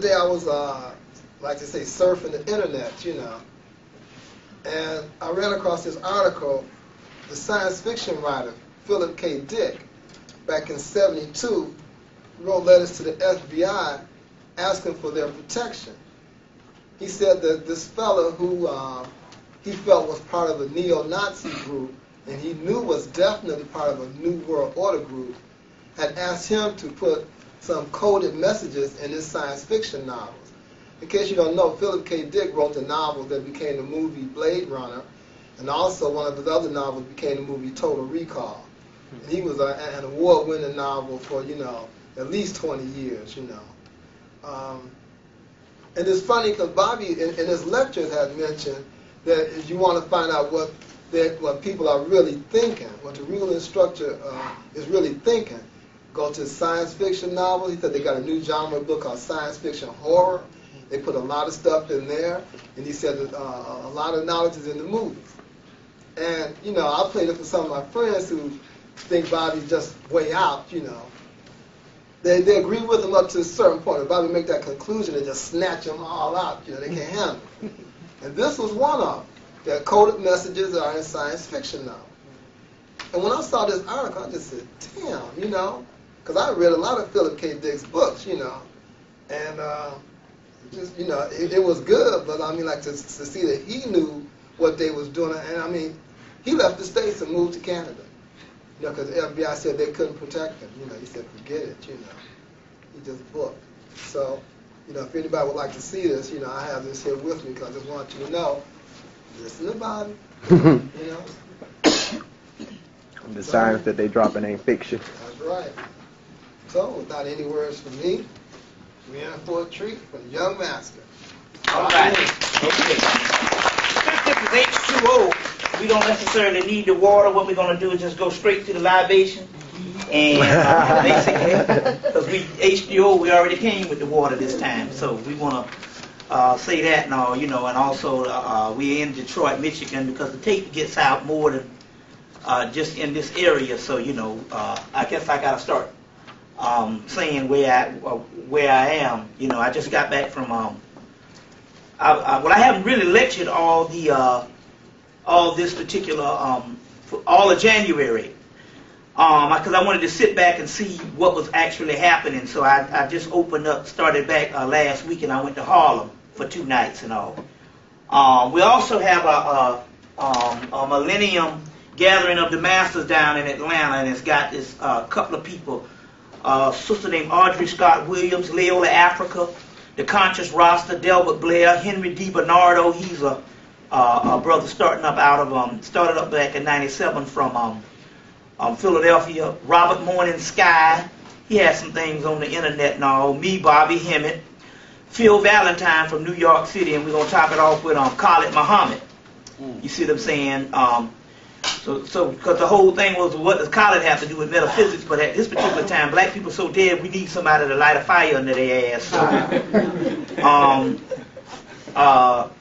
day I was, like to say, surfing the internet, you know, and I ran across this article. The science fiction writer Philip K. Dick, back in '72, wrote letters to the FBI asking for their protection. He said that this fellow who he felt was part of a neo-Nazi group, and he knew was definitely part of a New World Order group, had asked him to put some coded messages in his science fiction novels. In case you don't know, Philip K. Dick wrote the novel that became the movie Blade Runner, and also one of his other novels became the movie Total Recall. And he was an award-winning novel for, you know, at least 20 years, you know. And it's funny because Bobby in his lectures had mentioned that if you want to find out what people are really thinking, what the ruling structure is really thinking, go to science fiction novels. He said they got a new genre book called science fiction horror. They put a lot of stuff in there, and he said that a lot of knowledge is in the movies. And, you know, I played it for some of my friends who think Bobby's just way out, you know. They agree with him up to a certain point. If Bobby make that conclusion, they just snatch them all out. You know, they can't handle it. And this was one of them. That coded messages are in science fiction now. And when I saw this article, I just said, damn, you know, because I read a lot of Philip K. Dick's books, you know, and just, you know, it was good, but I mean, like to see that he knew what they was doing, and I mean, he left the States and moved to Canada. You know, because the FBI said they couldn't protect him. You know, he said, forget it, you know. He just booked. So, you know, if anybody would like to see this, you know, I have this here with me because I just want you to know, listen to Bobby, you know. The science that they dropping ain't fiction. That's right. So, without any words from me, we're in for a treat from the young master. All right. Okay. Since this is H2O, we don't necessarily need the water. What we're going to do is just go straight to the libation. And basically, because H2O, we already came with the water this time. So we want to say that and all, you know. And also, we're in Detroit, Michigan, because the tape gets out more than just in this area. So, you know, I guess I got to start saying where I am. You know, I just got back from, well, I haven't really lectured all this particular, all of January, because I wanted to sit back and see what was actually happening. So I just started back last week, and I went to Harlem for 2 nights and all. We also have a Millennium Gathering of the Masters down in Atlanta, and it's got this couple of people, sister named Audrey Scott Williams, Leola Africa, the Conscious Rasta, Delbert Blair, Henry D. Bernardo. He's a brother started up back in '97 from Philadelphia. Robert Morning Sky. He has some things on the internet and all. Me, Bobby Hemmitt. Phil Valentine from New York City, and we're gonna top it off with Khalid Muhammad. You see what I'm saying? So because the whole thing was, what does Khalid have to do with metaphysics? But at this particular time, black people so dead, we need somebody to light a fire under their ass.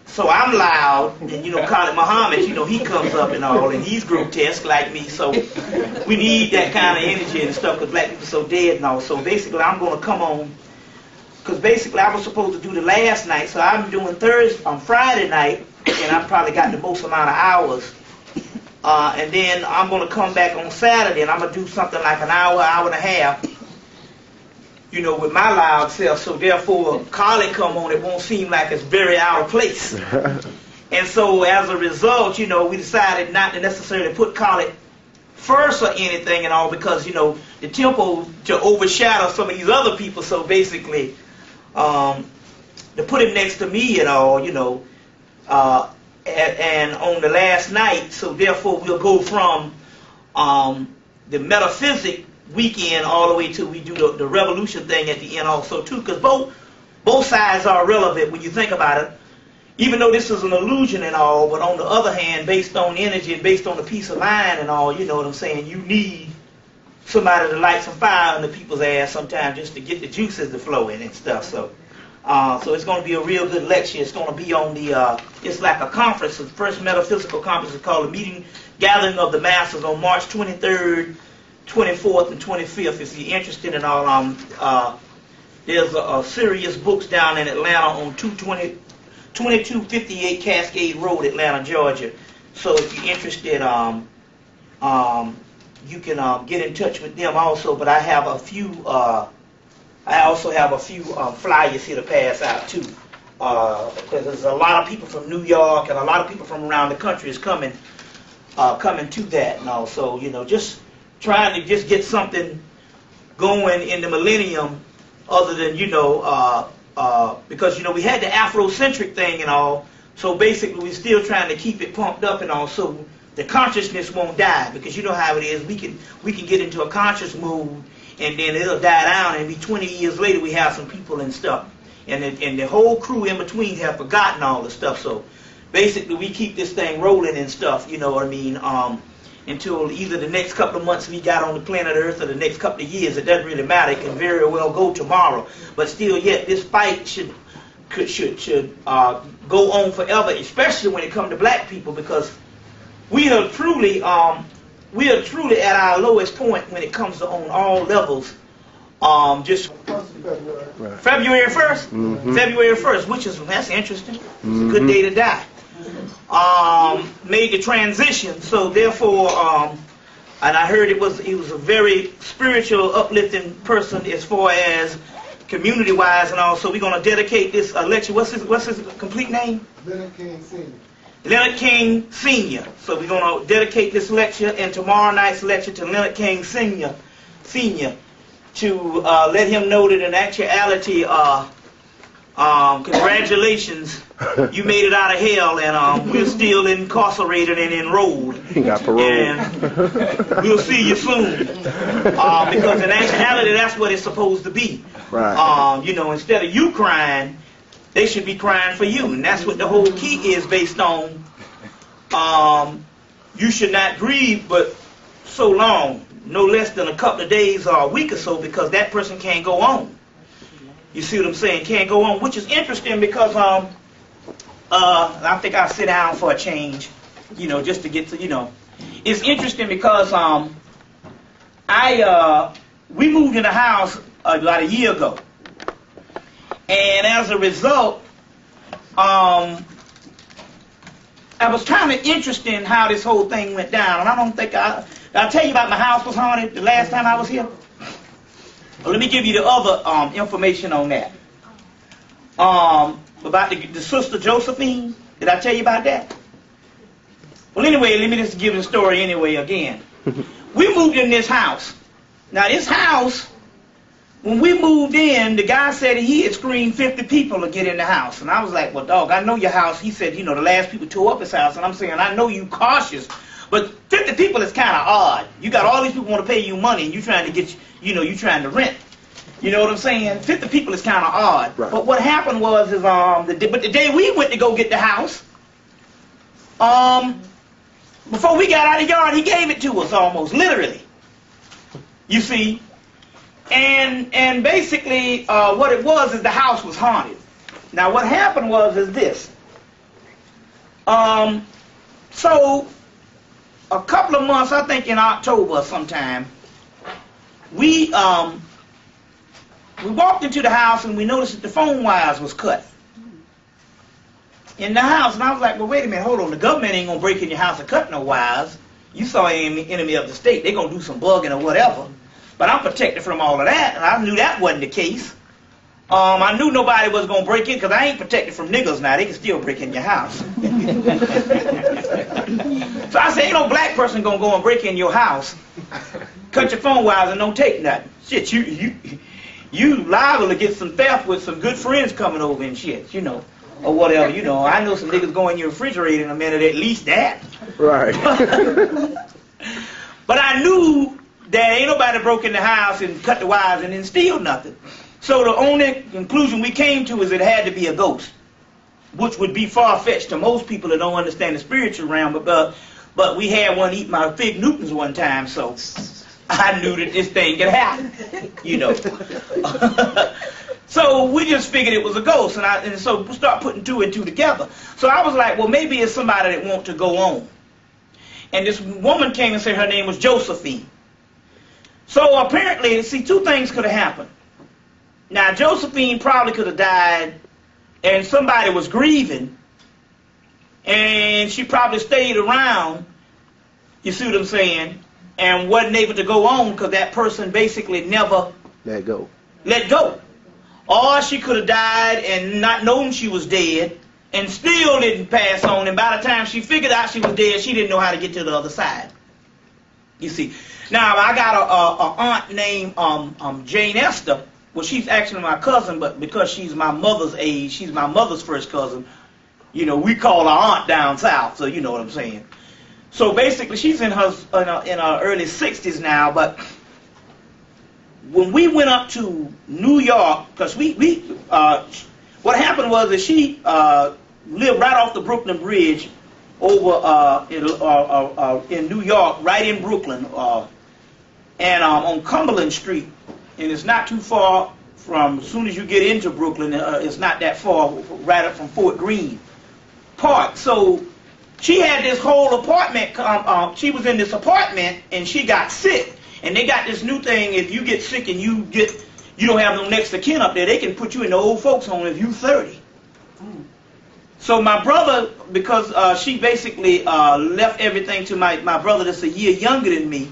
So I'm loud, and you know, Khalid Muhammad, you know, he comes up and all, and he's grotesque like me. So we need that kind of energy and stuff because black people so dead and all. So basically, I'm going to come on, because basically I was supposed to do the last night, so I'm doing Friday night, and I probably got the most amount of hours. And then I'm going to come back on Saturday, and I'm going to do something like an hour and a half, you know, with my loud self. So therefore, Khalid come on, it won't seem like it's very out of place. And so as a result, you know, we decided not to necessarily put Khalid first or anything and all, because, you know, the tempo to overshadow some of these other people. So basically, to put him next to me and all, you know, and on the last night, so therefore we'll go from the metaphysic weekend all the way to we do the revolution thing at the end also too, because both sides are relevant when you think about it, even though this is an illusion and all. But on the other hand, based on energy and based on the peace of mind and all, you know what I'm saying, you need somebody to light some fire under people's ass sometimes just to get the juices to flow in and stuff. So it's going to be a real good lecture. It's going to be on the, it's like a conference, the first metaphysical conference is called the Gathering of the Masters on March 23rd, 24th, and 25th. If you're interested in all, There's a Sirius Books down in Atlanta on 2258 Cascade Road, Atlanta, Georgia. So if you're interested, you can get in touch with them also. But I have a few. I also have a few flyers here to pass out too, because there's a lot of people from New York and a lot of people from around the country is coming to that. And also, just trying to just get something going in the millennium, other than because we had the Afrocentric thing and all. So basically, we're still trying to keep it pumped up and all, so the consciousness won't die. Because you know how it is, we can get into a conscious mood, and then it'll die down, and be 20 years later we have some people and stuff, and the whole crew in between have forgotten all the stuff. So basically, we keep this thing rolling and stuff. You know what I mean? Until either the next couple of months we got on the planet Earth, or the next couple of years. It doesn't really matter. It can very well go tomorrow. But still, yet this fight should go on forever, especially when it comes to black people, because we are truly at our lowest point when it comes to on all levels. Just February 1st, February 1st, that's interesting. It's a good day to die. Made the transition, so therefore, and I heard he was a very spiritual, uplifting person as far as community-wise and all. So we're going to dedicate this lecture. What's his complete name? Leonard King Sr. Leonard King Sr. So we're going to dedicate this lecture and tomorrow night's lecture to Leonard King Sr. To let him know that in actuality, congratulations, you made it out of hell, and we're still incarcerated and enrolled. He got parole. And we'll see you soon. Because in actuality, that's what it's supposed to be. Right. Instead of you crying, they should be crying for you. And that's what the whole key is based on. You should not grieve but so long, no less than a couple of days or a week or so, because that person can't go on. You see what I'm saying? Can't go on, which is interesting because I think I'll sit down for a change, just to get to, It's interesting because we moved in a house about a year ago. And as a result, I was kind of interested in how this whole thing went down. And I don't think I'll tell you about my house was haunted the last time I was here. Well, let me give you the other information on that. About the sister Josephine. Did I tell you about that? Well, anyway, let me just give the story anyway again. We moved in this house. Now, this house, when we moved in, the guy said he had screened 50 people to get in the house. And I was like, well, dog, I know your house. He said, the last people tore up his house. And I'm saying, I know you cautious. But 50 people is kind of odd. You got all these people want to pay you money, and you trying to get, you trying to rent. You know what I'm saying? 50 people is kind of odd. Right. But what happened was, the day we went to go get the house, before we got out of the yard, he gave it to us almost, literally. You see? And basically, what it was is the house was haunted. Now, what happened is this. So, a couple of months, I think in October sometime, we walked into the house and we noticed that the phone wires was cut in the house. And I was like, well, wait a minute, hold on. The government ain't going to break in your house and cut no wires. You saw an enemy of the state. They're going to do some bugging or whatever. But I'm protected from all of that, and I knew that wasn't the case. I knew nobody was going to break in, because I ain't protected from niggas now. They can still break in your house. So I said, ain't no black person going to go and break in your house, cut your phone wires, and don't take nothing. Shit, you liable to get some theft with some good friends coming over and shit, or whatever, I know some niggas go in your refrigerator in a minute, at least that. Right. But I knew that ain't nobody broke in the house and cut the wires and then steal nothing. So the only conclusion we came to is it had to be a ghost, which would be far-fetched to most people that don't understand the spiritual realm. But we had one eat my fig Newtons one time, so I knew that this thing could happen, So we just figured it was a ghost, and so we start putting two and two together. So I was like, well, maybe it's somebody that wants to go on. And this woman came and said her name was Josephine. So apparently, see, two things could have happened. Now, Josephine probably could have died, and somebody was grieving, and she probably stayed around, you see what I'm saying, and wasn't able to go on because that person basically never let go. Or she could have died and not known she was dead and still didn't pass on, and by the time she figured out she was dead, she didn't know how to get to the other side. You see. Now, I got a aunt named Jane Esther. Well, she's actually my cousin, but because she's my mother's age, she's my mother's first cousin. You know, we call her aunt down south, so you know what I'm saying. So basically, she's in her early 60s now, but when we went up to New York, because what happened was that she lived right off the Brooklyn Bridge over in New York, right in Brooklyn, and on Cumberland Street. And it's not too far from, as soon as you get into Brooklyn, it's not that far, right up from Fort Greene Park. So she had this whole apartment, she was in this apartment, and she got sick. And they got this new thing, if you get sick and you don't have no next of kin up there, they can put you in the old folks home if you're 30. So my brother, because she basically left everything to my brother that's a year younger than me,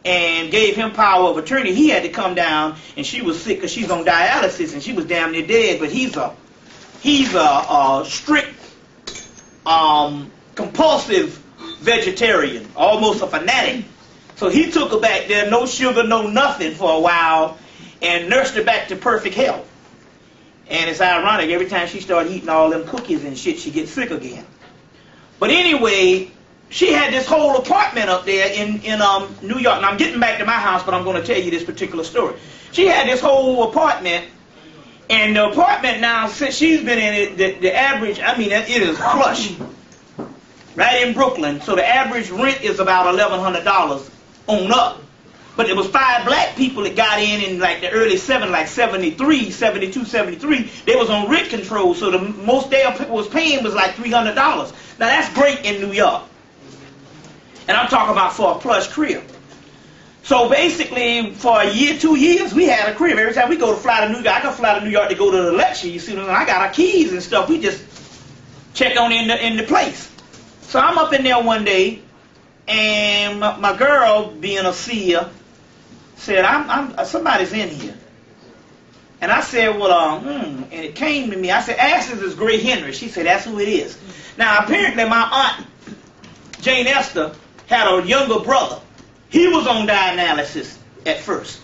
and gave him power of attorney, he had to come down, and she was sick because she's on dialysis, and she was damn near dead, but he's a strict, compulsive vegetarian, almost a fanatic. So he took her back there, no sugar, no nothing for a while, and nursed her back to perfect health. And it's ironic, every time she started eating all them cookies and shit, she gets sick again. But anyway, she had this whole apartment up there in New York. Now I'm getting back to my house, but I'm going to tell you this particular story. She had this whole apartment, and the apartment now, since she's been in it, the average, I mean, it is plush. Right in Brooklyn, so the average rent is about $1,100 on up. But there was 5 black people that got in like the early 70s, like 73, 72, 73. They was on rent control, so the most they was paying was like $300. Now that's great in New York. And I'm talking about for a plush crib. So basically, for a year, 2 years, we had a crib. Every time we go to fly to New York, I can fly to New York to go to the lecture. You see what I'm saying? I got our keys and stuff. We just check on in the place. So I'm up in there one day, and my girl, being a seer, said, somebody's in here. And I said, well, and it came to me. I said, ask if it's Gray Henry. She said, that's who it is. Now, apparently, my aunt, Jane Esther, had a younger brother. He was on dialysis at first.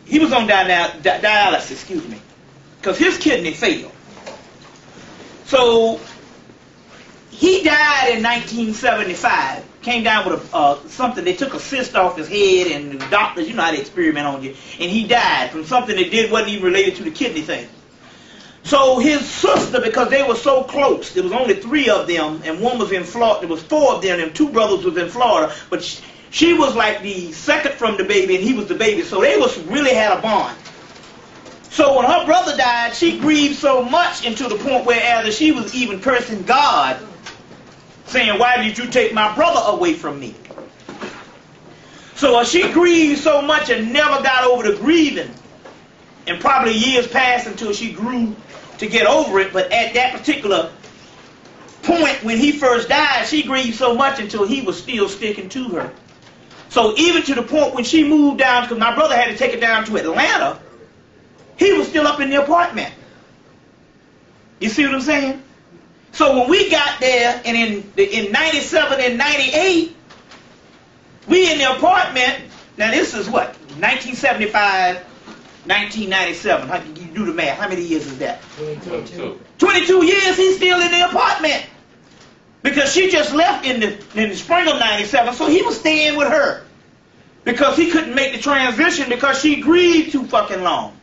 He was on dialysis, excuse me, because his kidney failed. So he died in 1975. Came down with something. They took a cyst off his head, and the doctors, you know how they experiment on you, and he died from something they wasn't even related to the kidney thing. So his sister, because they were so close, there was only 3 of them, and one was in Florida. There was 4 of them, and 2 brothers was in Florida, but she was like the second from the baby, and he was the baby. So they really had a bond. So when her brother died, she grieved so much, and to the point where either she was even cursing God, saying, why did you take my brother away from me? So she grieved so much and never got over the grieving. And probably years passed until she grew to get over it. But at that particular point when he first died, she grieved so much until he was still sticking to her. So even to the point when she moved down, because my brother had to take her down to Atlanta, he was still up in the apartment. You see what I'm saying? So when we got there, and in 97 and 98, we in the apartment. Now this is what, 1975, 1997. You do the math. How many years is that? 22. 22 years. He's still in the apartment because she just left in the spring of 97. So he was staying with her because he couldn't make the transition because she grieved too fucking long.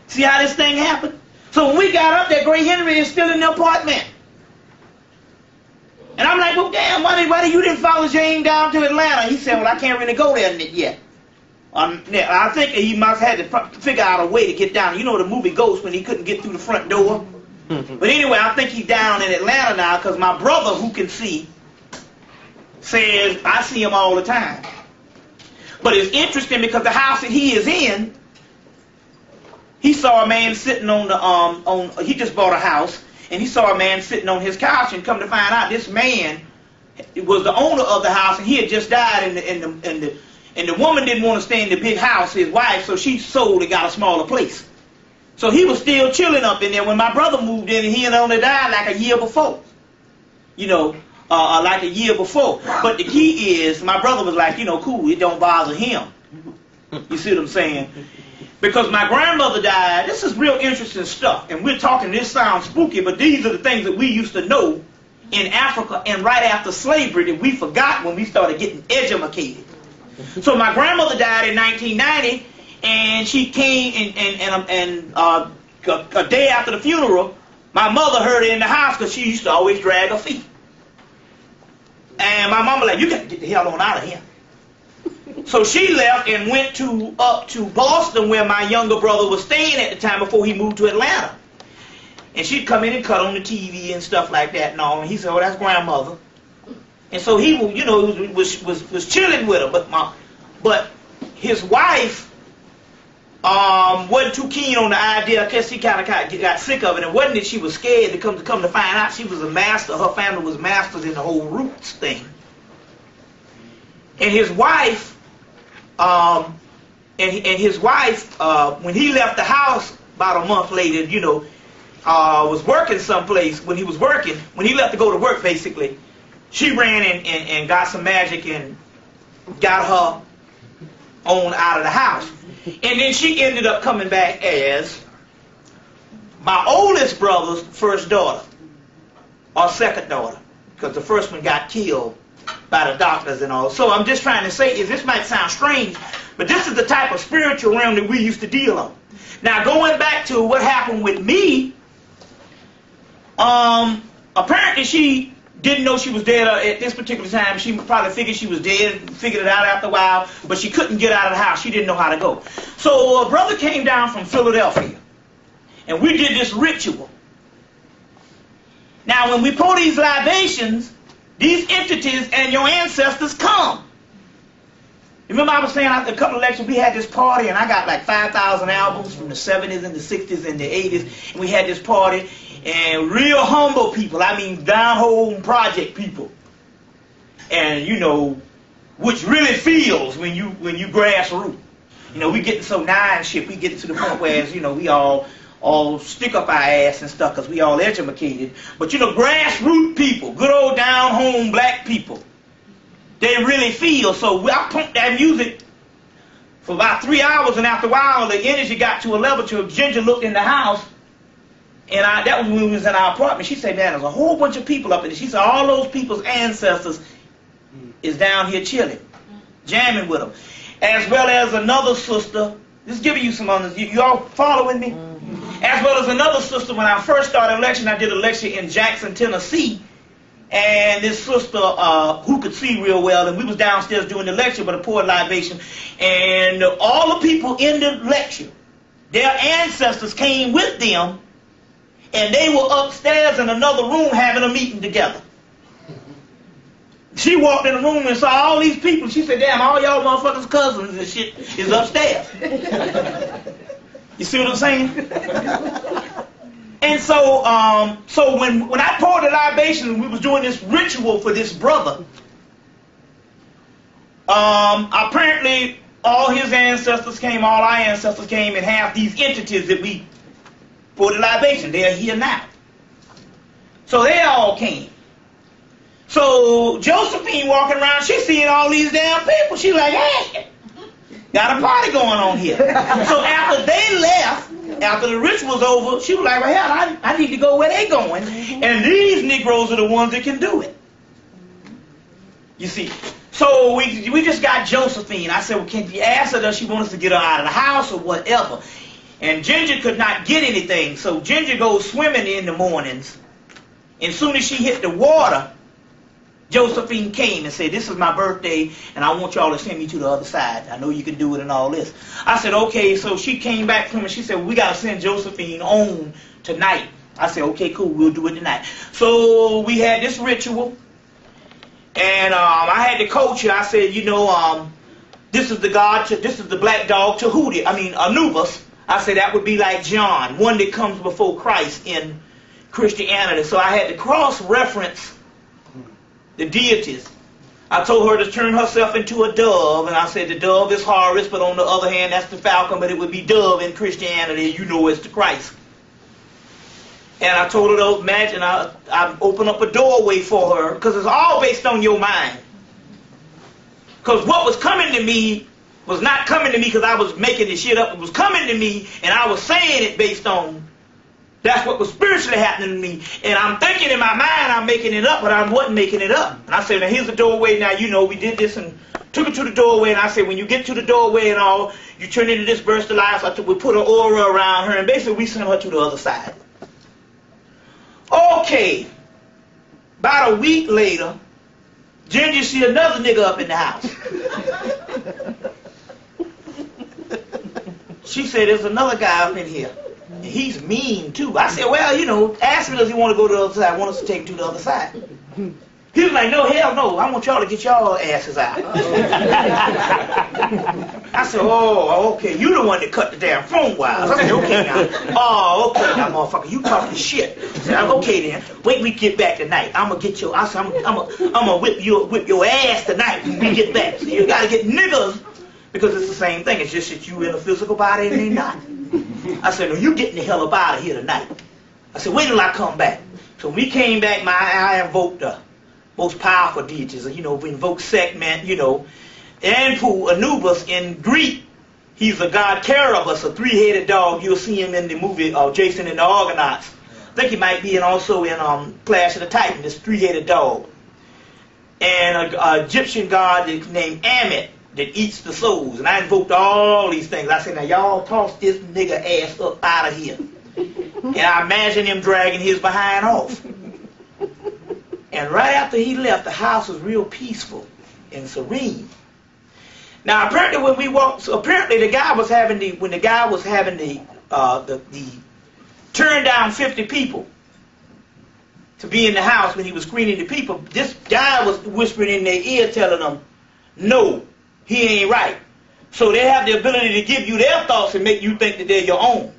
See how this thing happened? So when we got up there, Gray Henry is still in the apartment. And I'm like, well, damn, why you didn't follow Jane down to Atlanta? He said, well, I can't really go there yet. I think he must have had to figure out a way to get down. You know the movie Ghost when he couldn't get through the front door? But anyway, I think he's down in Atlanta now because my brother, who can see, says, I see him all the time. But it's interesting because the house that he is in he saw a man sitting on the he just bought a house, and he saw a man sitting on his couch, and come to find out this man was the owner of the house, and he had just died, and the woman didn't want to stay in the big house, his wife, so she sold and got a smaller place. So he was still chilling up in there when my brother moved in, and he had only died like a year before. You know, like a year before. But the key is, my brother was like, you know, cool, it don't bother him. You see what I'm saying? Because my grandmother died. This is real interesting stuff. And we're talking, this sounds spooky, but these are the things that we used to know in Africa and right after slavery that we forgot when we started getting educated. So my grandmother died in 1990, and she came and a day after the funeral, my mother heard her in the house because she used to always drag her feet. And my mama like, you got to get the hell on out of here. So she left and went up to Boston, where my younger brother was staying at the time before he moved to Atlanta. And she'd come in and cut on the TV and stuff like that and all. And he said, oh, that's grandmother. And so he, you know, was chilling with her. But his wife wasn't too keen on the idea. I guess he kind of got sick of it. And wasn't that she was scared to come to find out she was a master. Her family was masters in the whole roots thing. And his wife, when he left the house about a month later, you know, was working someplace. When he left to go to work, basically, she ran and got some magic and got her on out of the house. And then she ended up coming back as my oldest brother's first daughter, or second daughter, because the first one got killed by the doctors and all. So I'm just trying to say is this might sound strange, but this is the type of spiritual realm that we used to deal on. Now going back to what happened with me, apparently she didn't know she was dead at this particular time. She probably figured she was dead, figured it out after a while, but she couldn't get out of the house. She didn't know how to go. So a brother came down from Philadelphia, and we did this ritual. Now when we pour these libations, these entities and your ancestors come. Remember I was saying after a couple of lectures, we had this party, and I got like 5,000 albums from the 70s and the 60s and the 80s, and we had this party, and real humble people, I mean down-home project people, and you know, which really feels when you grassroots. You know, we getting so nigh and shit, we getting to the point where, you know, we all stick up our ass and stuff because we all educated. But you know, grassroots people, good old down-home black people, they really feel. So I pumped that music for about 3 hours, and after a while, the energy got to a level to Ginger looked in the house, and that was when we was in our apartment. She said, man, there's a whole bunch of people up in there. She said, all those people's ancestors is down here chilling, jamming with them. As well as another sister, just giving you some others. You all following me? As well as another sister, when I first started lecturing, I did a lecture in Jackson, Tennessee, and this sister who could see real well, and we was downstairs doing the lecture, but a poured libation, and all the people in the lecture, their ancestors came with them, and they were upstairs in another room having a meeting together. She walked in the room and saw all these people. She said, damn, all y'all motherfuckers' cousins and shit is upstairs. You see what I'm saying? And so so when I poured the libation, we was doing this ritual for this brother. Apparently all his ancestors came, all our ancestors came, and half these entities that we poured the libation, they're here now. So they all came. So Josephine walking around, she's seeing all these damn people. She's like, hey, got a party going on here. So after they left, after the ritual's over, she was like, well, hell, I need to go where they going. And these Negroes are the ones that can do it. You see. So we just got Josephine. I said, well, can you ask her, does she want us to get her out of the house or whatever? And Ginger could not get anything. So Ginger goes swimming in the mornings. And as soon as she hit the water, Josephine came and said, this is my birthday, and I want y'all to send me to the other side. I know you can do it and all this. I said, okay. So she came back from and she said, well, we got to send Josephine home tonight. I said, okay, cool, we'll do it tonight. So we had this ritual, and I had to coach her. I said, you know, this is the god, this is the black dog, Tahuti, Anubis. I said that would be like John, one that comes before Christ in Christianity. So I had to cross-reference the deities. I told her to turn herself into a dove, and I said the dove is Horus, but on the other hand, that's the falcon, but it would be dove in Christianity, you know it's the Christ. And I told her to imagine, I opened up a doorway for her, because it's all based on your mind. Because what was coming to me was not coming to me because I was making this shit up. It was coming to me, and I was saying it based on that's what was spiritually happening to me. And I'm thinking in my mind I'm making it up, but I wasn't making it up. And I said, now here's the doorway. Now, you know, we did this and took it to the doorway. And I said, when you get to the doorway and all, you turn into this burst of light. So we put an aura around her, and basically we sent her to the other side. Okay. About a week later, Ginger see another nigga up in the house. She said, there's another guy up in here. And he's mean, too. I said, well, you know, ask him, does he want to go to the other side? I want us to take him to the other side. He was like, no, hell no. I want y'all to get y'all asses out. I said, oh, okay. You the one that cut the damn phone wires. I said, okay now. Oh, okay now, motherfucker. You talking shit. I said, okay then. Wait we get back tonight. I'm going to get you. I said, I'm going to whip your ass tonight when we get back. So you got to get niggas. Because it's the same thing. It's just that you in a physical body and they not. I said, no, you getting the hell up out of here tonight. I said, wait till I come back. So when we came back, I invoked the most powerful deities. You know, we invoked Sekhmet, you know. Anpu, Anubis in Greek, he's a god Carabus, a three-headed dog. You'll see him in the movie Jason and the Argonauts. I think he might be also in Clash of the Titan, this three-headed dog. And an Egyptian god named Hemmitt, that eats the souls. And I invoked all these things. I said, now y'all toss this nigga ass up out of here. And I imagine him dragging his behind off. And right after he left, the house was real peaceful and serene. Now apparently when we walked, so apparently the guy was having the turn down 50 people to be in the house when he was screening the people, this guy was whispering in their ear telling them, no, he ain't right. So they have the ability to give you their thoughts and make you think that they're your own.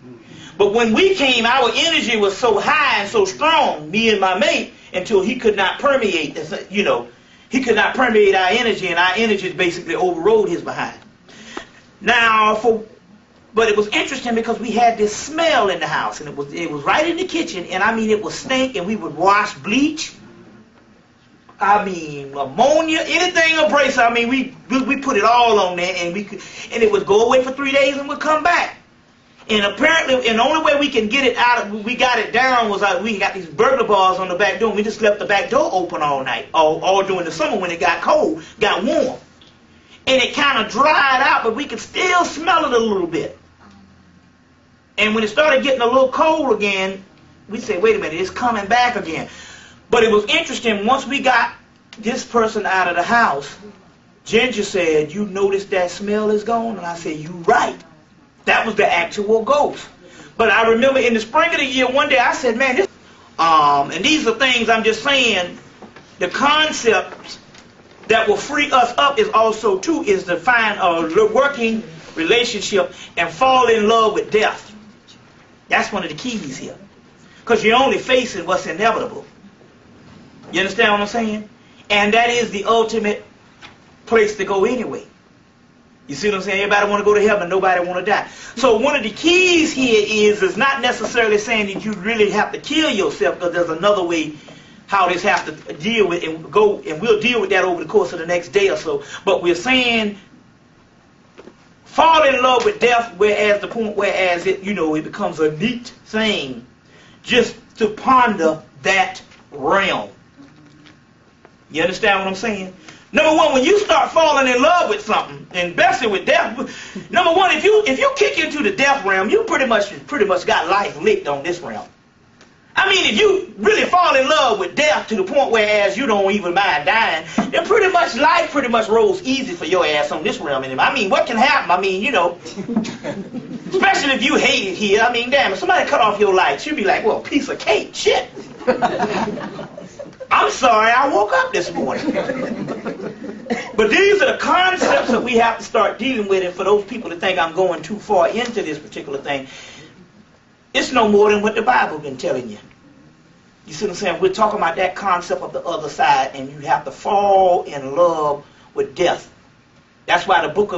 But when we came, our energy was so high and so strong, me and my mate, until he could not permeate, you know, he could not permeate our energy, and our energy basically overrode his behind. Now, but it was interesting because we had this smell in the house, and it was right in the kitchen, and I mean it was stink, and we would wash bleach. I mean, ammonia, anything abrasive. I mean, we put it all on there, and it would go away for 3 days and would come back. And apparently, and the only way we can get it out of, we got it down was we got these burglar bars on the back door. And we just left the back door open all night, all during the summer when it got cold, got warm, and it kind of dried out, but we could still smell it a little bit. And when it started getting a little cold again, we said, wait a minute, it's coming back again. But it was interesting, once we got this person out of the house, Ginger said, you notice that smell is gone? And I said, you right. That was the actual ghost. But I remember in the spring of the year, one day I said, man, this... and these are things I'm just saying, the concepts that will free us up is also, too, is to find a working relationship and fall in love with death. That's one of the keys here. Because you're only facing what's inevitable. You understand what I'm saying? And that is the ultimate place to go anyway. You see what I'm saying? Everybody want to go to heaven, nobody want to die. So one of the keys here is not necessarily saying that you really have to kill yourself, because there's another way how this has to deal with, and we'll deal with that over the course of the next day or so. But we're saying fall in love with death, whereas the point whereas it, you know, it becomes a neat thing just to ponder that realm. You understand what I'm saying? Number one, when you start falling in love with something, and especially with death, number one, if you kick into the death realm, you pretty much got life licked on this realm. I mean, if you really fall in love with death to the point whereas you don't even mind dying, then pretty much life pretty much rolls easy for your ass on this realm. I mean, what can happen? I mean, you know, especially if you hate it here. I mean, damn, if somebody cut off your lights, you'd be like, well, piece of cake, shit. I'm sorry I woke up this morning. But these are the concepts that we have to start dealing with, and for those people that think I'm going too far into this particular thing, it's no more than what the Bible been telling you. You see what I'm saying? We're talking about that concept of the other side, and you have to fall in love with death. That's why the book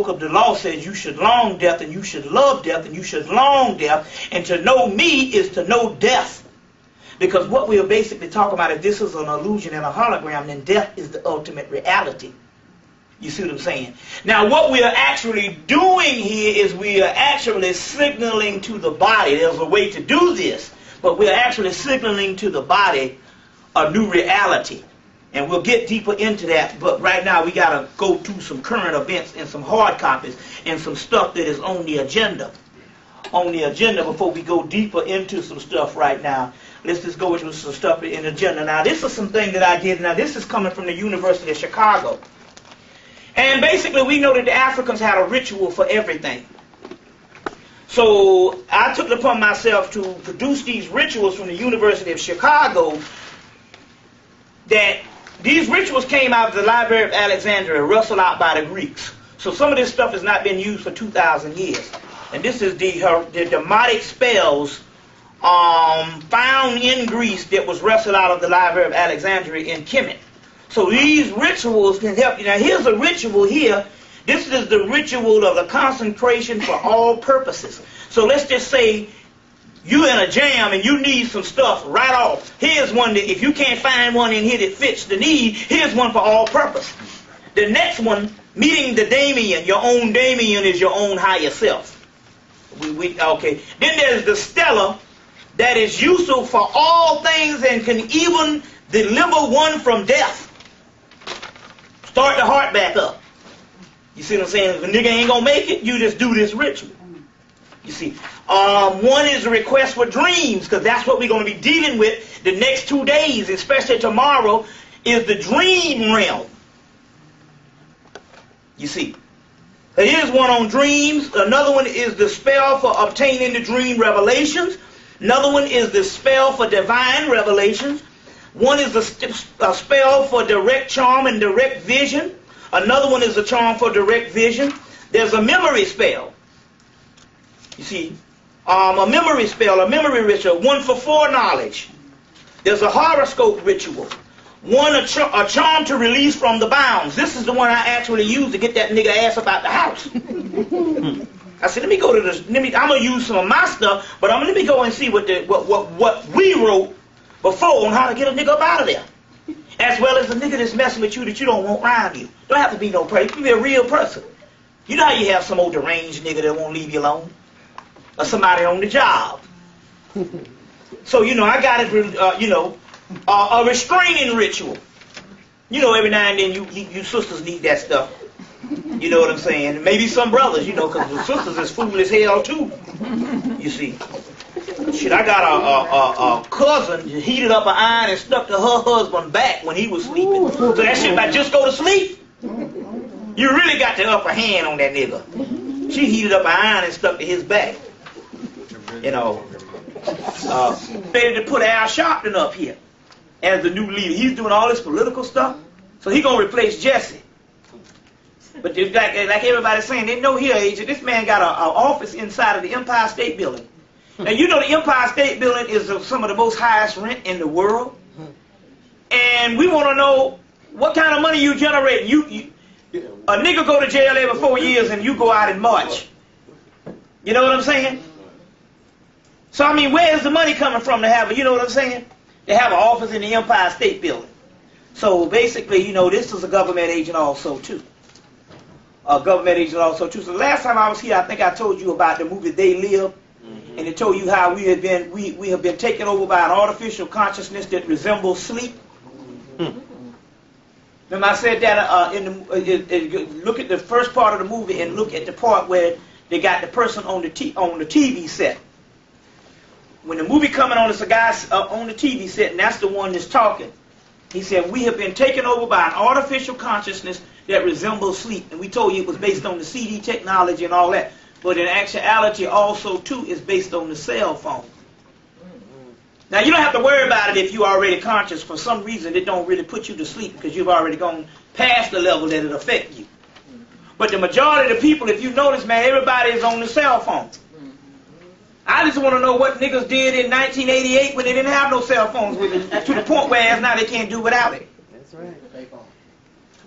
of the law says you should long death, and you should love death, and you should long death, and to know me is to know death. Because what we are basically talking about, if this is an illusion and a hologram, then death is the ultimate reality. You see what I'm saying? Now what we are actually doing here is we are actually signaling to the body. There's a way to do this, but we're actually signaling to the body a new reality. And we'll get deeper into that, but right now we got to go through some current events and some hard copies and some stuff that is on the agenda. On the agenda before we go deeper into some stuff right now. Let's just go into some stuff in the agenda. Now this is something that I did. Now this is coming from the University of Chicago. And basically we know that the Africans had a ritual for everything. So I took it upon myself to produce these rituals from the University of Chicago. That these rituals came out of the Library of Alexandria, wrestled out by the Greeks. So some of this stuff has not been used for 2,000 years. And this is the demonic spells found in Greece that was wrestled out of the Library of Alexandria in Hemmitt. So these rituals can help you. Now here's a ritual here. This is the ritual of the consecration for all purposes. So let's just say you in a jam and you need some stuff right off. Here's one that if you can't find one in here that fits the need, here's one for all purpose. The next one, meeting the daemon, your own daemon is your own higher self. Okay. Then there's the stella that is useful for all things and can even deliver one from death. Start the heart back up. You see what I'm saying? If a nigga ain't gonna make it, you just do this ritual. You see, one is a request for dreams, because that's what we're going to be dealing with the next 2 days, especially tomorrow, is the dream realm. You see, here's one on dreams. Another one is the spell for obtaining the dream revelations. Another one is the spell for divine revelations. One is a spell for direct charm and direct vision. Another one is a charm for direct vision. There's a memory spell. You see, a memory spell, a memory ritual, one for foreknowledge. There's a horoscope ritual. One, a charm to release from the bounds. This is the one I actually used to get that nigga ass up out the house. I said, let me go to this, I'm going to use some of my stuff, but let me go and see what we wrote before on how to get a nigga up out of there. As well as a nigga that's messing with you that you don't want around you. Don't have to be no person. You can be a real person. You know how you have some old deranged nigga that won't leave you alone? Or somebody on the job. So, I got it, a restraining ritual. Every now and then you sisters need that stuff. You know what I'm saying? Maybe some brothers, because the sisters is fool as hell too. You see. Shit, I got a cousin that heated up an iron and stuck to her husband back when he was sleeping. So that shit about just go to sleep. You really got the upper hand on that nigga. She heated up an iron and stuck to his back. Ready to put Al Sharpton up here as the new leader. He's doing all this political stuff, so he's gonna replace Jesse. But like everybody's saying, they know here, agent, this man got an office inside of the Empire State Building. And the Empire State Building is some of the most highest rent in the world. And we want to know what kind of money you generate. A nigga go to jail every 4 years and you go out in March. You know what I'm saying? So, where's the money coming from to have you know what I'm saying? To have an office in the Empire State Building. So, basically, this is a government agent also, too. So, the last time I was here, I think I told you about the movie They Live. And it told you how we have been taken over by an artificial consciousness that resembles sleep. Remember I said that look at the first part of the movie and look at the part where they got the person on the TV set. When the movie coming on, it's a guy on the TV set, and that's the one that's talking. He said, we have been taken over by an artificial consciousness that resembles sleep. And we told you it was based on the CD technology and all that. But in actuality, also, too, is based on the cell phone. Now, you don't have to worry about it if you're already conscious. For some reason, it don't really put you to sleep because you've already gone past the level that it affects you. But the majority of the people, if you notice, man, everybody is on the cell phone. I just want to know what niggas did in 1988 when they didn't have no cell phones with it, to the point where now they can't do without it. That's right.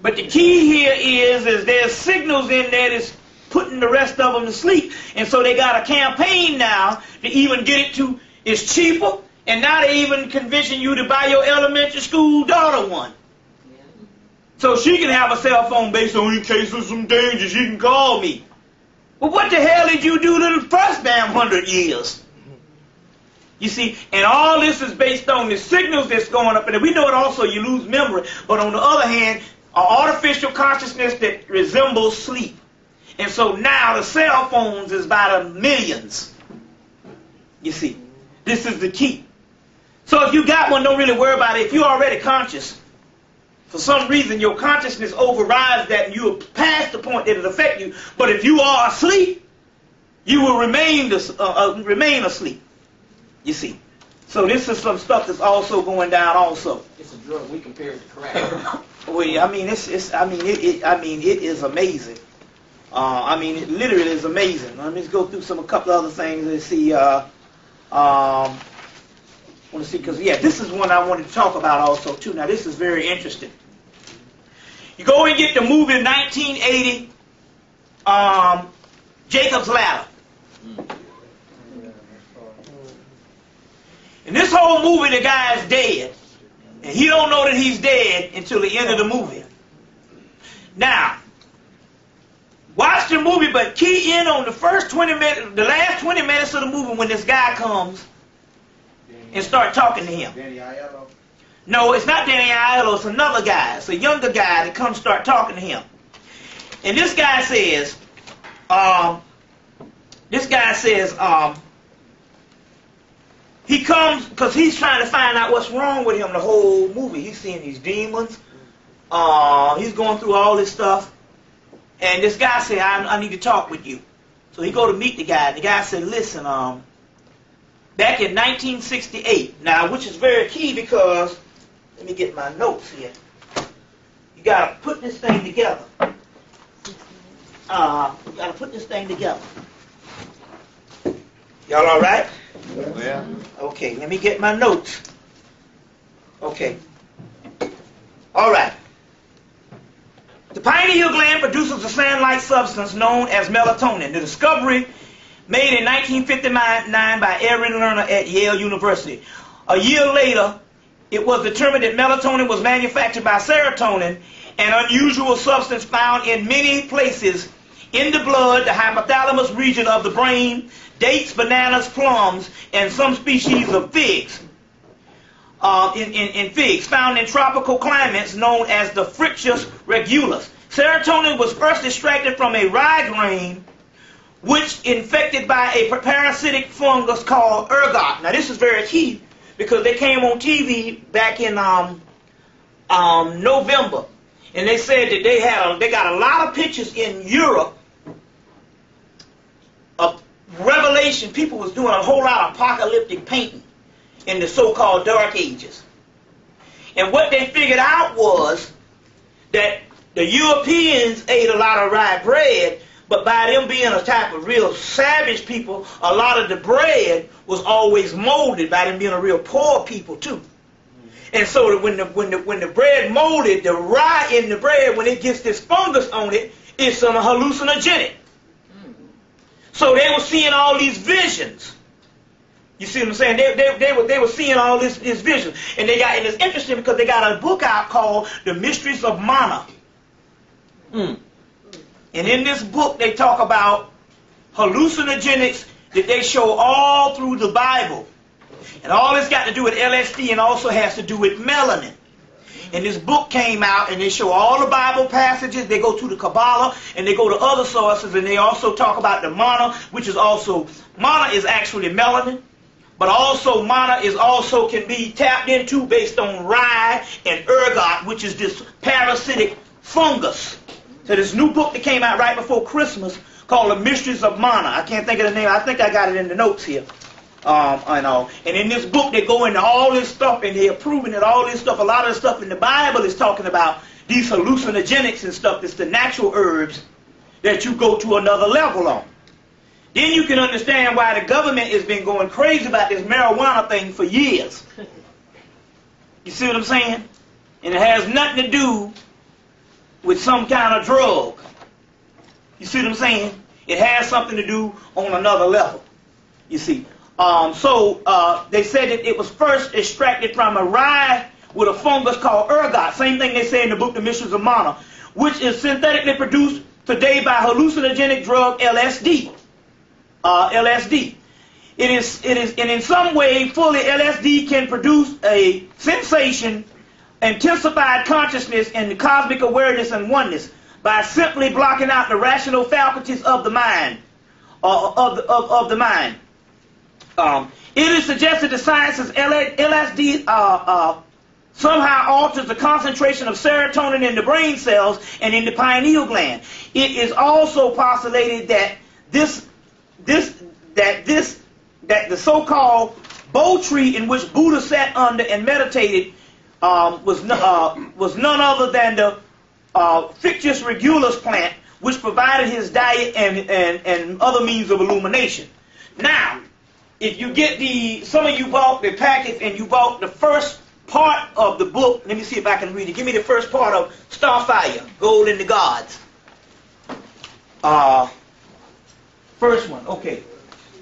But the key here is there's signals in there that's putting the rest of them to sleep. And so they got a campaign now to even get it to, it's cheaper, and now they even convincing you to buy your elementary school daughter one. So she can have a cell phone based on in case of some danger, she can call me. Well, what the hell did you do to the first damn 100 years? You see, and all this is based on the signals that's going up. And we know it also, you lose memory. But on the other hand, an artificial consciousness that resembles sleep. And so now the cell phones is by the millions. You see, this is the key. So if you got one, don't really worry about it. If you're already conscious, for some reason your consciousness overrides that and you're past the point that it affects you. But if you are asleep, you will remain asleep. You see. So this is some stuff that's also going down also. It's a drug we compare it to crack. Well, I mean, it is amazing. I mean, it literally is amazing. Let me just go through a couple other things and see. Want to see, because yeah, this is one I wanted to talk about also too. Now this is very interesting. You go and get the movie 1980, Jacob's Ladder. In this whole movie, the guy is dead, and he don't know that he's dead until the end of the movie. Now, watch the movie, but key in on the first 20 minutes, the last 20 minutes of the movie when this guy comes and start talking to him. No, it's not Danny Aiello, it's another guy. It's a younger guy that comes start talking to him. And this guy says, he comes because he's trying to find out what's wrong with him the whole movie. He's seeing these demons. He's going through all this stuff. And this guy said, I need to talk with you. So he go to meet the guy. And the guy said, listen, back in 1968, now, which is very key because, let me get my notes here. You got to put this thing together. Y'all all right? Yeah. Okay, let me get my notes. Okay. All right. The pineal gland produces a sand-like substance known as melatonin. The discovery made in 1959 by Aaron Lerner at Yale University. A year later, it was determined that melatonin was manufactured by serotonin, an unusual substance found in many places in the blood, the hypothalamus region of the brain, dates, bananas, plums, and some species of figs. In figs found in tropical climates known as the Fructus regulus. Serotonin was first extracted from a rye grain which infected by a parasitic fungus called ergot. Now this is very key because they came on TV back in November, and they said that they got a lot of pictures in Europe of Revelation. People was doing a whole lot of apocalyptic painting in the so-called Dark Ages. And what they figured out was that the Europeans ate a lot of rye bread, but by them being a type of real savage people, a lot of the bread was always molded by them being a real poor people too. And so when the bread molded, the rye in the bread, when it gets this fungus on it, it's some hallucinogenic. So they were seeing all these visions. You see what I'm saying? They were seeing all this vision. And and it's interesting because they got a book out called The Mysteries of Mana. And in this book they talk about hallucinogenics that they show all through the Bible. And all this got to do with LSD and also has to do with melanin. And this book came out and they show all the Bible passages. They go to the Kabbalah and they go to other sources, and they also talk about the mana, which is also, mana is actually melanin. But also mana is also can be tapped into based on rye and ergot, which is this parasitic fungus. So this new book that came out right before Christmas called The Mysteries of Mana. I can't think of the name. I think I got it in the notes here. and all. And in this book, they go into all this stuff, and they're proving that all this stuff, a lot of the stuff in the Bible is talking about these hallucinogenics and stuff. It's the natural herbs that you go to another level on. Then you can understand why the government has been going crazy about this marijuana thing for years. You see what I'm saying? And it has nothing to do with some kind of drug. You see what I'm saying? It has something to do on another level. You see. They said that it was first extracted from a rye with a fungus called ergot. Same thing they say in the book The Mysteries of Mana, which is synthetically produced today by hallucinogenic drug LSD. LSD. It is, and in some way, fully LSD can produce a sensation, intensified consciousness, and the cosmic awareness and oneness by simply blocking out the rational faculties of the mind, of the mind. It is suggested that science's LSD somehow alters the concentration of serotonin in the brain cells and in the pineal gland. It is also postulated that the so-called bow tree in which Buddha sat under and meditated was none other than the Ficus regulus plant, which provided his diet and other means of illumination. Now, if you get some of you bought the packet and you bought the first part of the book, let me see if I can read it. Give me the first part of Starfire, Gold in the Gods. First one, okay.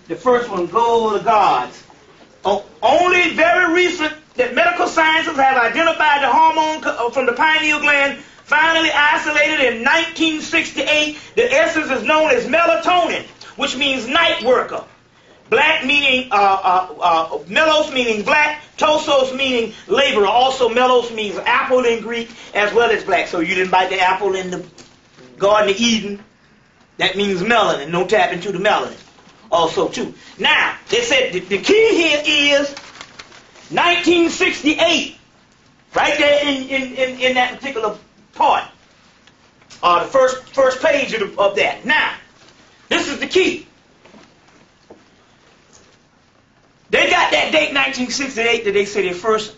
The first one, Gold of the Gods. Only very recent that medical sciences have identified the hormone from the pineal gland, finally isolated in 1968. The essence is known as melatonin, which means night worker. Black meaning, melos meaning black, tosos meaning laborer. Also melos means apple in Greek as well as black. So you didn't bite the apple in the Garden of Eden. That means melanin. No tap into the melanin. Also too. Now, they said the key here is 1968. Right there in that particular part. The first page of that. Now, this is the key. They got that date 1968 that they say they first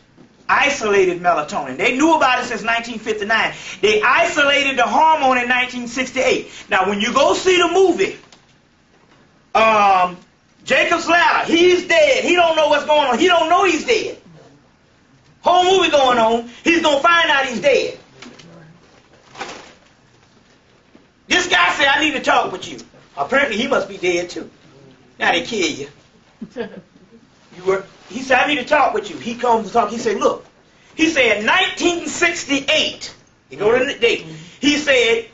isolated melatonin. They knew about it since 1959. They isolated the hormone in 1968. Now, when you go see the movie, Jacob's Ladder, he's dead. He don't know what's going on. He don't know he's dead. Whole movie going on, he's going to find out he's dead. This guy said, I need to talk with you. Apparently, he must be dead too. Now they kill you. He said, I need to talk with you. He comes to talk. He said, look. He said, 1968. You go to the date. He said,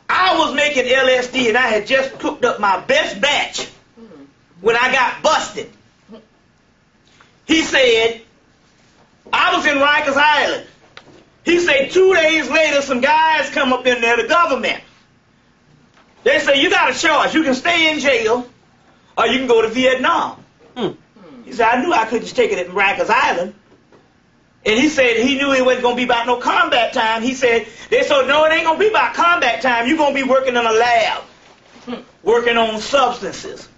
I was making LSD and I had just cooked up my best batch when I got busted. He said, I was in Rikers Island. He said, 2 days later, some guys come up in there, the government. They say, you got a choice. You can stay in jail or you can go to Vietnam. He said, I knew I couldn't just take it at Rikers Island. And he said he knew it wasn't going to be about no combat time. He said, they said, no, it ain't going to be about combat time. You're going to be working in a lab, working on substances.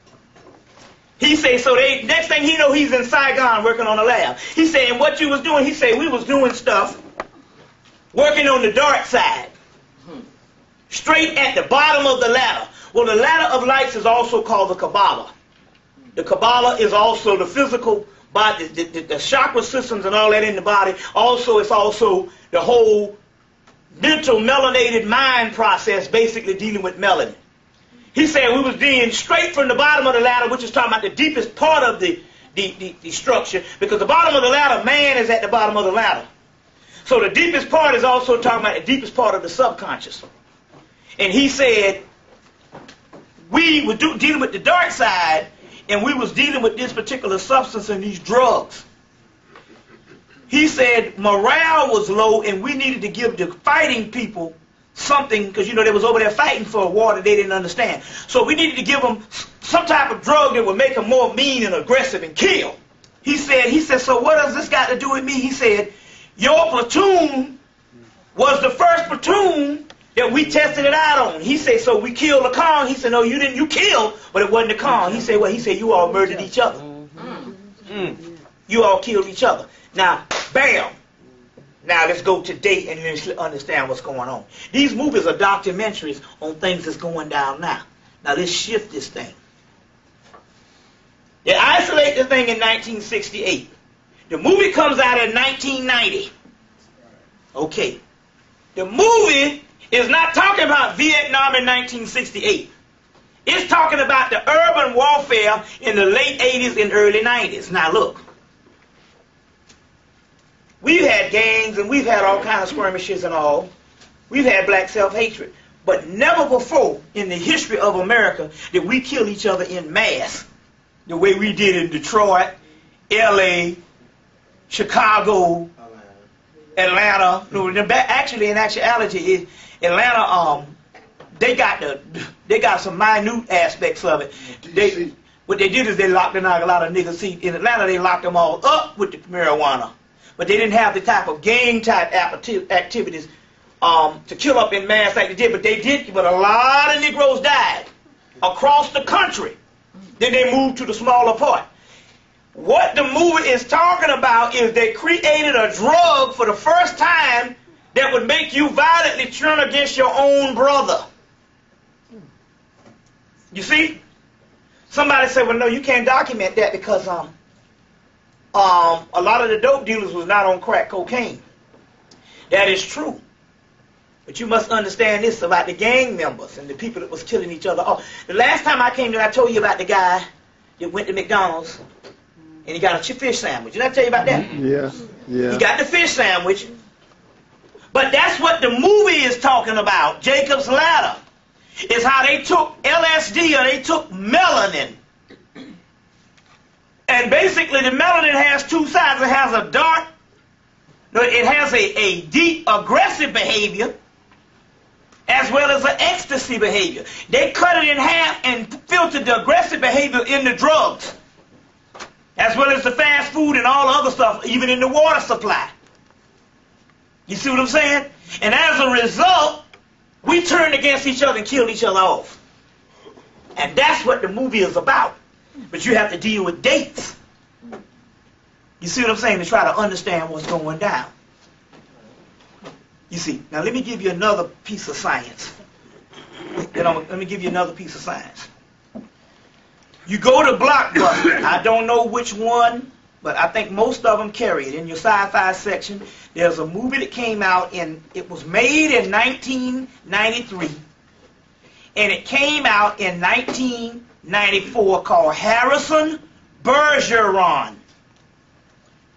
He said, so next thing he know, he's in Saigon working on a lab. He said, and what you was doing, he said, we was doing stuff, working on the dark side, straight at the bottom of the ladder. Well, the ladder of lights is also called the Kabbalah. The Kabbalah is also the physical body, the chakra systems and all that in the body. Also, it's also the whole mental melanated mind process, basically dealing with melanin. He said we was dealing straight from the bottom of the ladder, which is talking about the deepest part of the structure, because the bottom of the ladder, man is at the bottom of the ladder. So the deepest part is also talking about the deepest part of the subconscious. And he said we were dealing with the dark side, and we was dealing with this particular substance and these drugs. He said morale was low and we needed to give the fighting people something, because you know they was over there fighting for a war that they didn't understand. So we needed to give them some type of drug that would make them more mean and aggressive and kill. He said, so what does this got to do with me? He said, your platoon was the first platoon that we tested it out on. He said, so we killed the Kong. He said, no, you didn't. You killed, but it wasn't the Kong. He said, well, you all murdered each other. You all killed each other. Now, bam. Now let's go today and let's understand what's going on. These movies are documentaries on things that's going down now. Now let's shift this thing. They isolate the thing in 1968. The movie comes out in 1990. Okay. The movie is not talking about Vietnam in 1968. It's talking about the urban warfare in the late 80s and early 90s. Now look. We've had gangs and we've had all kinds of skirmishes and all. We've had black self-hatred. But never before in the history of America did we kill each other in mass the way we did in Detroit, L.A., Chicago, Atlanta. No, actually, in actuality, Atlanta, they got some minute aspects of it. What they did is they locked a lot of niggas. See, in Atlanta, they locked them all up with the marijuana. But they didn't have the type of gang-type activities to kill up in mass like they did. But a lot of Negroes died across the country. Then they moved to the smaller part. What the movie is talking about is they created a drug for the first time that would make you violently turn against your own brother. You see? Somebody said, well, no, you can't document that because a lot of the dope dealers was not on crack cocaine. That is true. But you must understand this about the gang members and the people that was killing each other. Oh, the last time I came there, I told you about the guy that went to McDonald's and he got a fish sandwich. Did I tell you about that? Yeah, yeah. He got the fish sandwich. But that's what the movie is talking about. Jacob's Ladder is how they took LSD or they took melanin. And basically the melanin has two sides. It has a dark, it has a deep aggressive behavior as well as an ecstasy behavior. They cut it in half and filtered the aggressive behavior in the drugs, as well as the fast food and all the other stuff, even in the water supply. You see what I'm saying? And as a result, we turned against each other and killed each other off. And that's what the movie is about. But you have to deal with dates. You see what I'm saying? To try to understand what's going down. You see, now let me give you another piece of science. Let me give you another piece of science. You go to Blockbuster. I don't know which one, but I think most of them carry it. In your sci-fi section, there's a movie that came out it was made in 1993, and it came out in 1994 called Harrison Bergeron.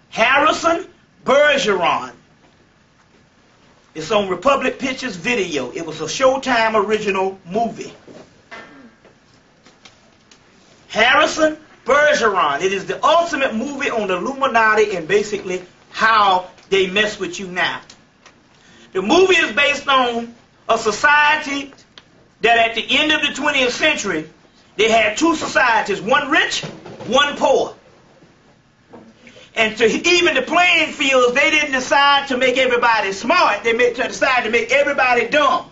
Harrison Bergeron. It's on Republic Pictures Video. It was a Showtime original movie. Harrison Bergeron. It is the ultimate movie on the Illuminati and basically how they mess with you now. The movie is based on a society that at the end of the 20th century, they had two societies, one rich, one poor. And to even the playing fields, they didn't decide to make everybody smart. They decided to make everybody dumb.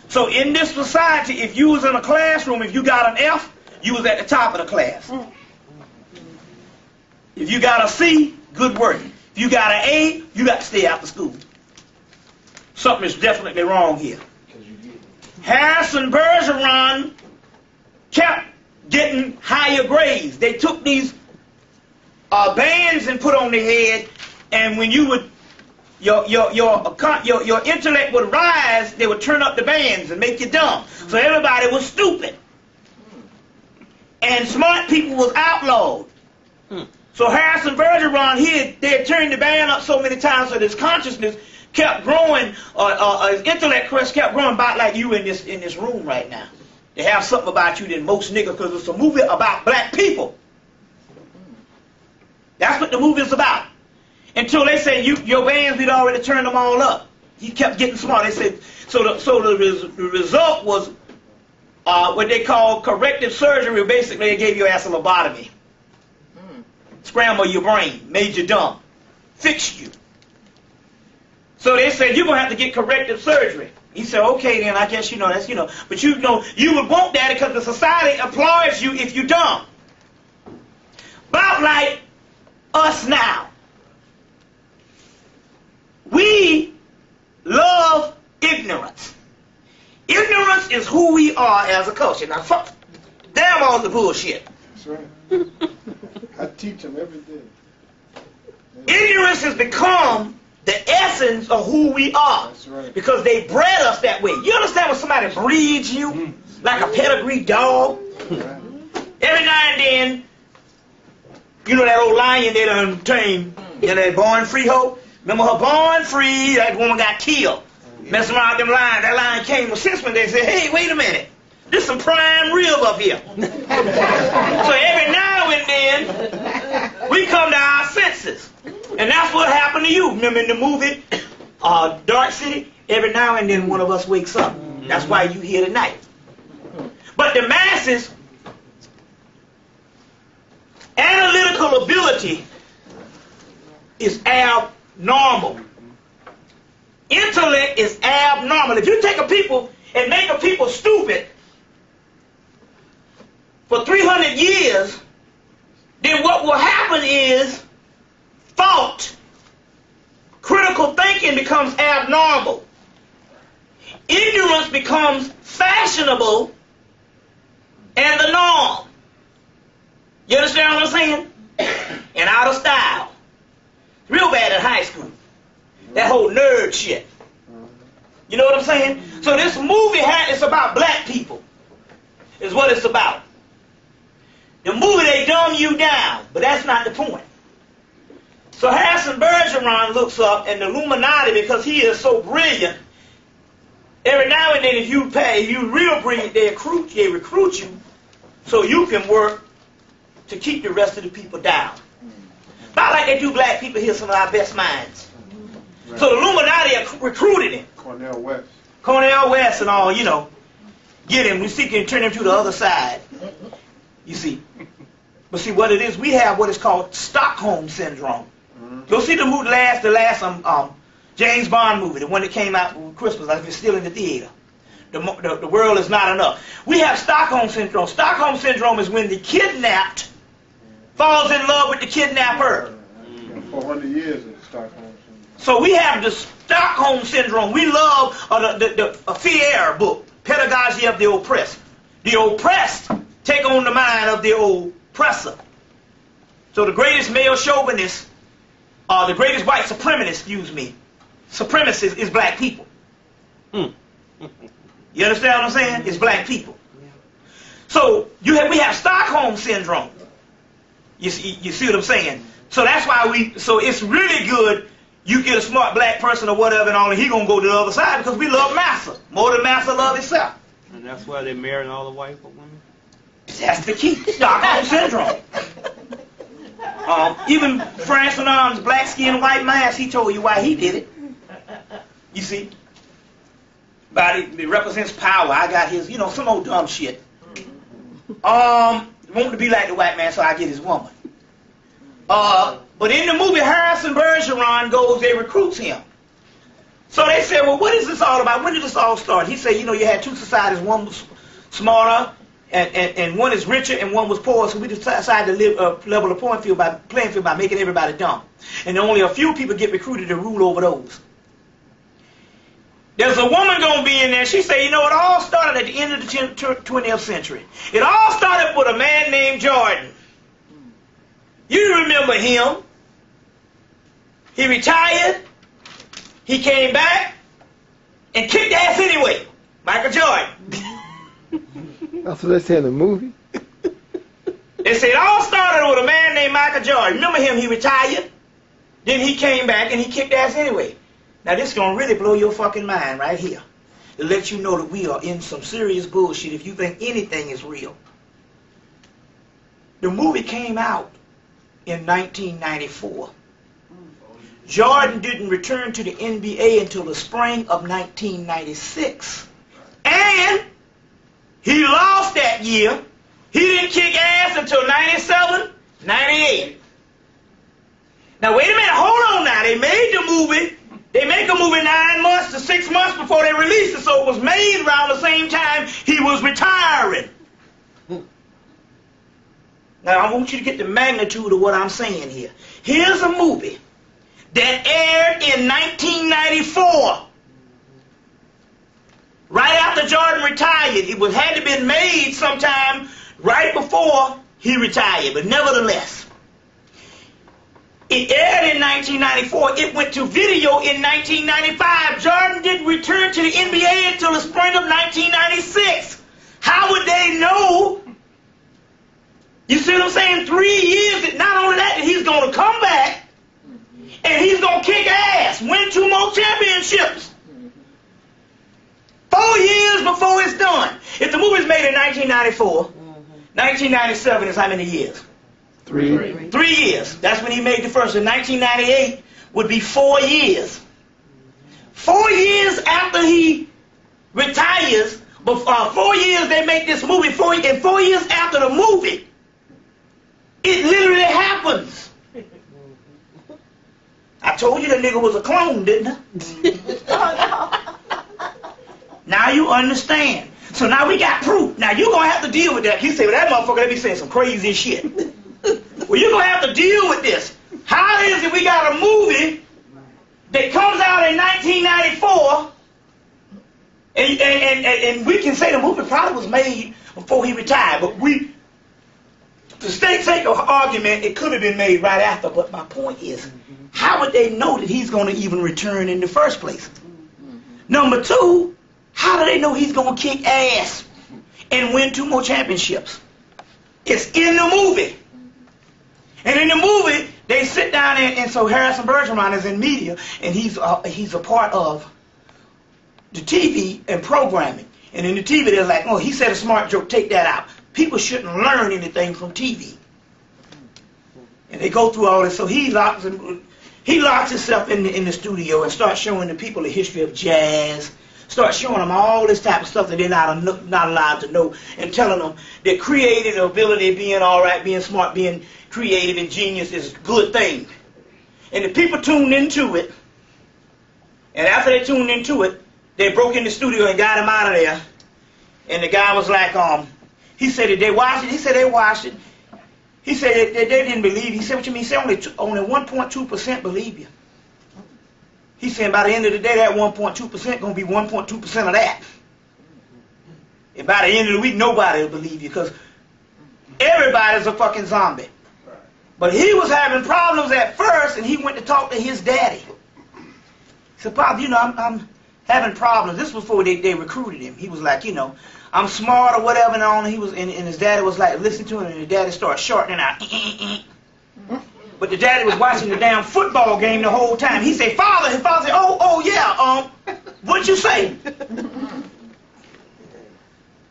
So in this society, if you was in a classroom, if you got an F, you was at the top of the class. If you got a C, good work. If you got an A, you got to stay after school. Something is definitely wrong here. Harrison Bergeron kept getting higher grades. They took these bands and put on their head, and when you would, your intellect would rise, they would turn up the bands and make you dumb. So everybody was stupid. And smart people was outlawed. So Harrison Bergeron, they had turned the band up so many times that his consciousness kept growing, his intellect kept growing about like you in this room right now. They have something about you than most niggas because it's a movie about black people. That's what the movie is about. Until they say your bands, we'd already turned them all up. He kept getting smart. They said so the result was what they call corrective surgery. Basically, they gave your ass a lobotomy. Scramble your brain, made you dumb, fixed you. So they said you're gonna have to get corrective surgery. He said, okay, then I guess that's but you would want that because the society applauds you if you're dumb. About like us now. We love ignorance. Ignorance is who we are as a culture. Now, fuck, damn all the bullshit. That's right. I teach them every day. Ignorance has become the essence of who we are. That's right. Because they bred us that way. You understand when somebody breeds you like a pedigree dog? Right. Every now and then, you know that old lion they done tamed, you know that Born Free hoe? Remember her Born Free, that woman got killed. Messing around with them lions. That lion came with sense when they said, hey, wait a minute. This some prime rib up here. So every now and then, we come to our senses. And that's what happened to you. Remember in the movie, Dark City? Every now and then one of us wakes up. That's why you here tonight. But the masses, analytical ability is abnormal. Intellect is abnormal. If you take a people and make a people stupid for 300 years, then what will happen is thought, critical thinking becomes abnormal. Ignorance becomes fashionable and the norm. You understand what I'm saying? And out of style. Real bad in high school. That whole nerd shit. You know what I'm saying? So this movie it's about black people. Is what it's about. The movie, they dumb you down, but that's not the point. So Harrison Bergeron looks up, and the Illuminati, because he is so brilliant, every now and then if you real brilliant, they recruit you so you can work to keep the rest of the people down. About like they do black people here, some of our best minds. Right. So the Illuminati recruited him. Cornel West and all, you know. Get him. We see can turn him to the other side. You see. But see what it is, we have what is called Stockholm Syndrome. Go see the last James Bond movie, the one that came out for Christmas, like it's still in the theater. The world is not enough. We have Stockholm Syndrome. Stockholm Syndrome is when the kidnapped falls in love with the kidnapper. 400 years of Stockholm Syndrome. So we have the Stockholm Syndrome. We love the Fier book, Pedagogy of the Oppressed. The oppressed take on the mind of the oppressor. So the greatest male chauvinist, the greatest white supremacist is black people. You understand what I'm saying? It's black people. So we have Stockholm Syndrome. You see what I'm saying? So that's why so it's really good you get a smart black person or whatever and all, and he gonna go to the other side because we love massa. More than massa love itself. And that's why they're marrying all the white women? That's the key. Stockholm Syndrome. Even Franz Fanon's black skin, white mask, he told you why he did it. You see? But it represents power. I got his, some old dumb shit. Want to be like the white man, so I get his woman. But in the movie, Harrison Bergeron they recruits him. So they said, well, what is this all about? When did this all start? He said, you had two societies. One was smarter, and one is richer, and one was poor. So we decided to level the playing field by making everybody dumb. And only a few people get recruited to rule over those. There's a woman going to be in there. She said, it all started at the end of the 20th century. It all started with a man named Jordan. You remember him. He retired. He came back and kicked ass anyway. Michael Jordan. That's what they say in the movie. They said it all started with a man named Michael Jordan. Remember him? He retired. Then he came back and he kicked ass anyway. Now this is going to really blow your fucking mind right here. To let you know that we are in some serious bullshit if you think anything is real. The movie came out in 1994. Jordan didn't return to the NBA until the spring of 1996. And he lost that year. He didn't kick ass until 97, 98. Now wait a minute, hold on now. They made the movie. They make a movie 9 months to 6 months before they released it, so it was made around the same time he was retiring. Now I want you to get the magnitude of what I'm saying here. Here's a movie that aired in 1994. Right after Jordan retired. It had to been made sometime right before he retired, but nevertheless. It aired in 1994. It went to video in 1995. Jordan didn't return to the NBA until the spring of 1996. How would they know? You see what I'm saying? 3 years. Not only that, he's going to come back and he's going to kick ass, win 2 more championships. 4 years before it's done. If the movie's made in 1994, 1997 is how many years? 3. 3 years. That's when he made the first. In 1998 would be 4 years. 4 years after he retires, 4 years they make this movie. 4 years after the movie, it literally happens. I told you that nigga was a clone, didn't I? Now you understand. So now we got proof. Now you're going to have to deal with that. You say, well, that motherfucker, they be saying some crazy shit. Well, you're going to have to deal with this. How is it we got a movie that comes out in 1994 and we can say the movie probably was made before he retired, but to sake of argument, it could have been made right after, but my point is, how would they know that he's going to even return in the first place? Number 2, how do they know he's going to kick ass and win 2 more championships? It's in the movie. And in the movie, they sit down and so Harrison Bergeron is in media, and he's a part of the TV and programming. And in the TV, they're like, oh, he said a smart joke, take that out. People shouldn't learn anything from TV. And they go through all this. So he locks himself in the studio and starts showing the people the history of jazz. Start showing them all this type of stuff that they're not allowed to know, and telling them that creative ability, being all right, being smart, being creative and genius is a good thing. And the people tuned into it, and after they tuned into it, they broke in the studio and got him out of there. And the guy was like, he said, did they watch it? He said they watched it. He said they didn't believe. He said, what you mean? He said only 1.2% believe you. He's saying by the end of the day, that 1.2% going to be 1.2% of that. And by the end of the week, nobody will believe you, because everybody's a fucking zombie. But he was having problems at first, and he went to talk to his daddy. He said, Pop, I'm having problems. This was before they recruited him. He was like, I'm smart or whatever, and his daddy was like, listen to him, and his daddy started shortening out. But the daddy was watching the damn football game the whole time. He said, Father. His father said, oh yeah, what'd you say?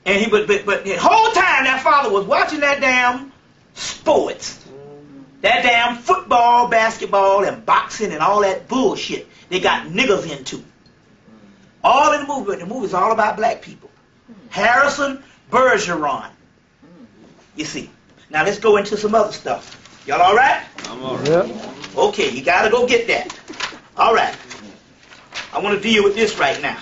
And but the whole time that father was watching that damn sports. That damn football, basketball, and boxing and all that bullshit they got niggas into. All in the movie, but the movie's all about black people. Harrison Bergeron. You see. Now let's go into some other stuff. Y'all all right? I'm all right. Yep. Okay, you got to go get that. All right. I want to deal with this right now.